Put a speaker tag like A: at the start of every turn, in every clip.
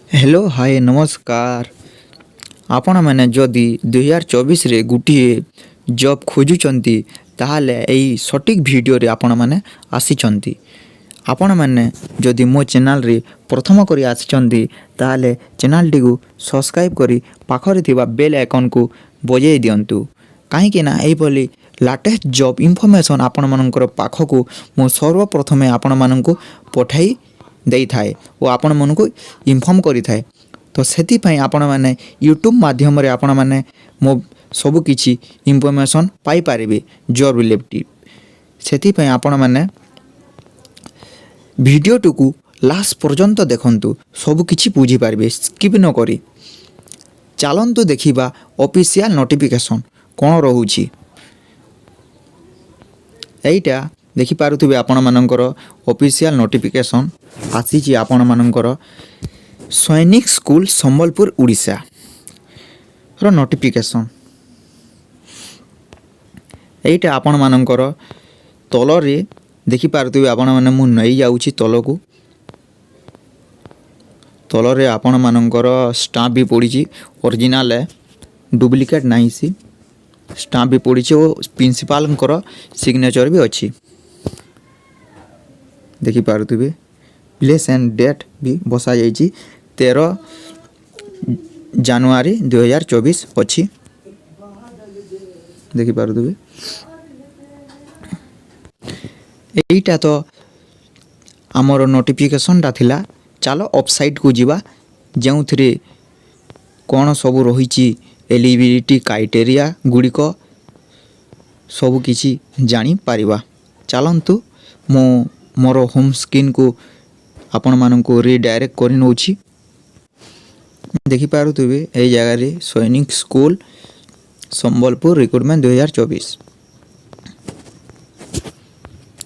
A: Hello hi नमस्कार। आपण मैंने जदि 2024 रे गुटिए जॉब खोजुचंती ताहले एई सटीक वीडियो रे आपण माने आसीचंती। आपण मैंने जदि मो चैनल रे प्रथम करी आसीचंती ताहले चैनल टी को सब्सक्राइब करी पाखरे थिबा बेल आइकन को बजाई दियंतु। काहे कि ना एई बोली लेटेस्ट जॉब इन्फॉर्मेशन आपण मानकर पाखकु मो सर्वप्रथमे आपण माननकु पठाई देई थाए और आपण मन को इन्फॉर्म करी थाए। तो सेति पई आपण माने यूट्यूब माध्यम रे आपण माने मो सब किछि इन्फॉर्मेशन पाई पारिबे जॉब रिलेटेड। सेति पई आपण माने वीडियो टुकु लास्ट पर्यंत देखंतु सब किछि बुझी पारिबे स्किप न करी। चलंतु देखिबा ऑफिशियल नोटिफिकेशन कोन रहउछि। एइटा देखि पारुथिबे आपण मानकर ऑफिशियल नोटिफिकेशन आसीछि आपण मानकर सैनिक स्कूल संबलपुर उड़ीसा रो नोटिफिकेशन। एइटा आपण मानकर तल रे देखि पारुथिबे आपण माने मु नै जाउछि तलकु। तल रे आपण मानकर स्टाम्प भी पड़ीछि ओरिजिनल है डुप्लिकेट नाही सी स्टाम्प भी पड़ीछि ओ प्रिंसिपल कर सिग्नेचर भी अछि। देखि पारुथिबे प्लेस एंड डेट भी बसा जाइछि 13 जनवरी 2024 अछि। देखि पारुथिबे एइटा तो हमर नोटिफिकेशन ता थिला। चलो वेबसाइट को जीवा जेउथरे कोन सब रहिछि एलिजिबिलिटी क्राइटेरिया गुड़िक सब किछि जानी पारिबा। चलंतु मो मोर होम स्क्रीन को आपण मानन को रीडायरेक्ट करि नउछि। देखि पारुथिबे एई जगह रे सैनिक स्कूल संबलपुर रिक्रूटमेंट 2024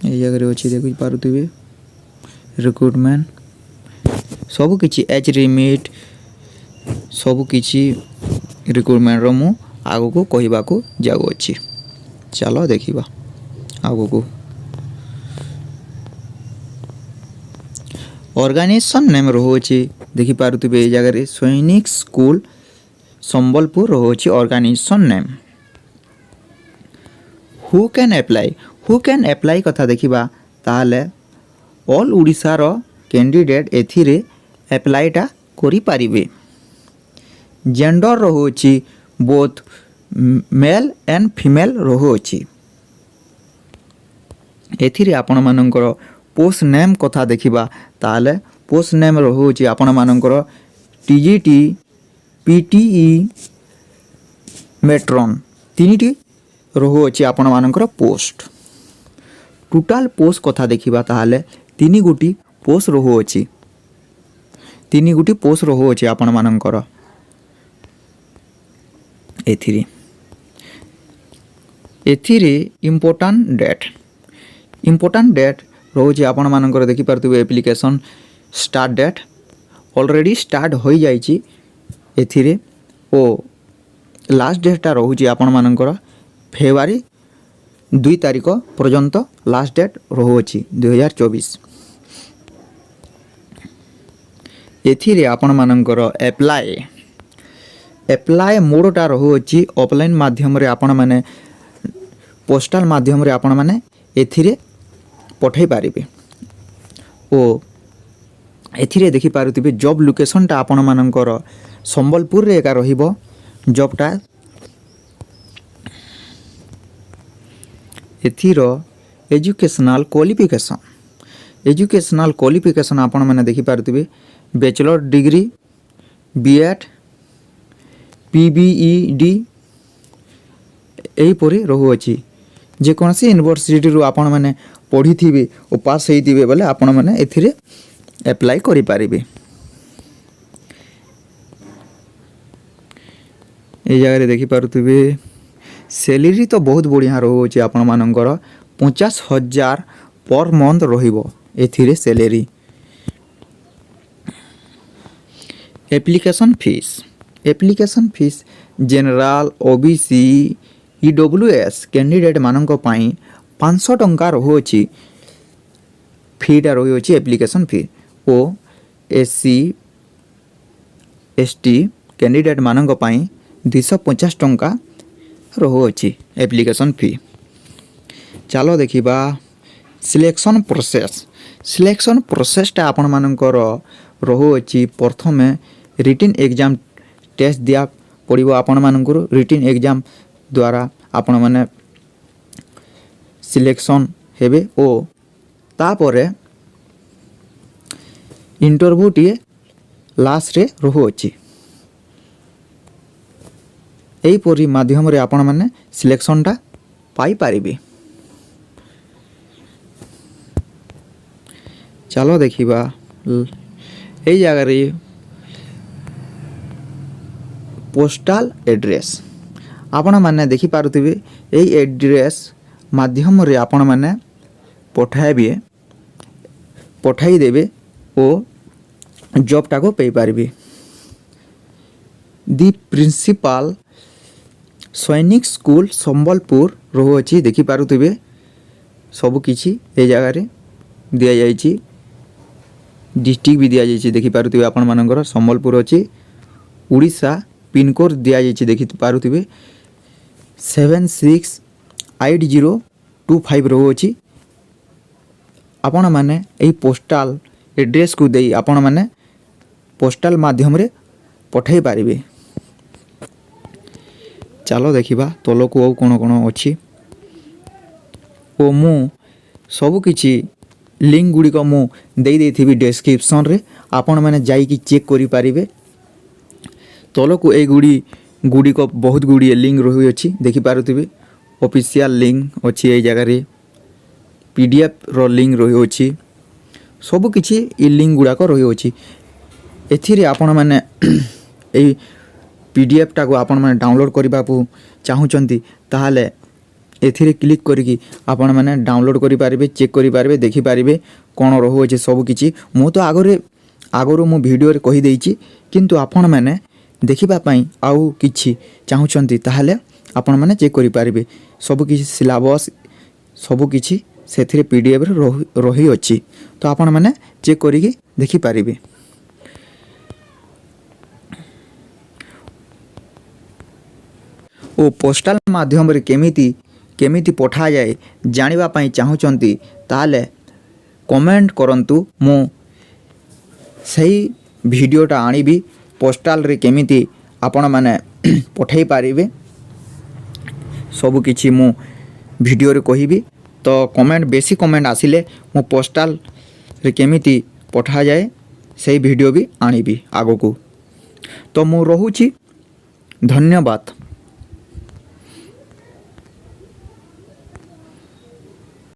A: एई जगह रे अछि। देखि पारुथिबे रिक्रूटमेंट सब किछि एज लिमिट सब किछि रिक्रूटमेंट रो मु आगो को कहिबा को जागो अछि। चलो देखिबा आगो को। ऑर्गेनाइजेशन नेम रहुछि देखि पारुथिबे एई जगह रे सैनिक स्कूल संबलपुर रहुछि organization name. Who can apply कथा देखिबा ताले ऑल उड़ीसा रो कैंडिडेट एथिरे अप्लाईटा करि पारिबे। जेंडर रहुछि बोथ मेल एंड फीमेल रहुछि। एथिरे आपण मानकर पोस्ट नेम कथा देखिबा ताले पोस्ट नेम रहुछि आपण मानकर टीजीटी पीटीई मेट्रॉन तीनिटी रहुछि आपण मानकर पोस्ट। टोटल पोस्ट कथा देखिबा ताले तीनी गुटी पोस्ट रहुछि। तीनी गुटी पोस्ट रहुछि आपण मानकर एथिरे इम्पोर्टेंट डेट रोज आपण मानकर देखि पारथुबे application start date already start हो जाइछि एथिरे ओ लास्ट डेटटा रहुछि आपण मानकर फेब्रुआरी 2 तारिख पर्यंत लास्ट डेट रहुछि 2024। एथिरे आपण मानकर एप्लाई मोडटा रहुछि ऑफलाइन माध्यम रे आपण माने पोस्टल माध्यम रे आपण माने एथिरे पठाई पारिबे। ओ एथिरे देखि पारुथिबे जॉब लोकेशन ता आपण मानकर संबलपुर रे एका रहिबो जॉबटा। एथिरो एजुकेशनल क्वालिफिकेशन आपण माने देखि पारुथिबे बैचलर डिग्री बीएड पीबीईडी एही परे रहुछि। जे कोनसी यूनिवर्सिटी रो आपण माने पढ़ी थिबे ओ पास हेई थिबे बोले आपण माने एथिरे अप्लाई करि पारिबे। ए जगह रे देखि पारुथिबे सैलरी तो बहुत बढ़िया रहुछि आपण मानकर 50,000 पर मंथ रहिबो एथिरे salary. Application fees general OBC EWS candidate मानक पई 500 टंका रहुछि। फीटा रहुछि एप्लीकेशन फी ओ एससी ST कैंडिडेट मानक पई 250 टंका रहुअछि एप्लिकेशन फी। चलो देखिबा सिलेक्शन प्रोसेसटा आपण मानकर रहुअछि। प्रथमे रिटन एग्जाम टेस्ट दिया पड़िबो आपण मानकर। रिटन एग्जाम द्वारा आपण माने सिलेक्शन हेबे ओ तापरे इंटरव्यू टीए लास्ट रे रहुअछि। एही परि माध्यम रे आपण माने सिलेक्शनटा पाई पारिबे। चलो देखिबा एई जगह रे पोस्टल एड्रेस आपण माने देखि पारुथिबे। एई एड्रेस माध्यम रे आपण माने पठाई देबे ओ जॉब टाको पे पारिबे। दी प्रिंसिपल सैनिक स्कूल संबलपुर रहुअछि। देखि पारुथिबे सब किछि ए जगह रे दिया जाइछि। डिस्ट्रिक्ट भी दिया जाइछि। देखि पारुथिबे आपण मानकर संबलपुर अछि। उड़ीसा पिन कोड दिया जाइछि। देखि पारुथिबे 768025 रहुअछि। आपण माने एई पोस्टल एड्रेस को देई आपण माने पोस्टल माध्यम रे पठाई पारिबे। चलो देखिबा तलो को और कोन कोन अछि ओ मु सब किछि लिंक गुडी को मु देई देथिबी डिस्क्रिप्शन रे। आपण माने जाई कि चेक करि पारिबे। तलो को ए गुडी को बहुत गुडी लिंक रहि अछि। देखि पारुथिबे ऑफिशियल लिंक अछि ए जगह रे। PDF रो लिंक रहि अछि। सब किछि ई लिंक गुडा को रहि अछि। एथिरे आपण माने ए PDF टाको आपण माने डाउनलोड करबा को चाहुचंती ताहाले एथिरे क्लिक करिकि आपण माने डाउनलोड करि पारिबे, चेक करि पारिबे, देखि पारिबे कोन रहो अछि सब किछि। मु तो आगरो मु वीडियो रे कहि देइछि, किंतु आपण माने देखिबा पई आउ किछि चाहुचंती ताहाले आपण माने चेक करि पारिबे। सब किछि सिलेबस सब किछि सेथिरे PDF रे रहि अछि। तो आपण माने चेक करिकि देखि पारिबे। ओ पोस्टल माध्यम रे केमिति पठा जाए जानिबा पई चाहुचंती ताले कमेंट करंतु। मु सही वीडियोटा आनिबी पोस्टल रे केमिति आपण माने पठाई पारिबे सब किछि मु वीडियो रे कहिबी। तो कमेंट बेसी कमेंट आसिले मु पोस्टल रे केमिति पठा जाए सही वीडियो भी आनिबी आगो को। तो मु रहुछि। धन्यवाद।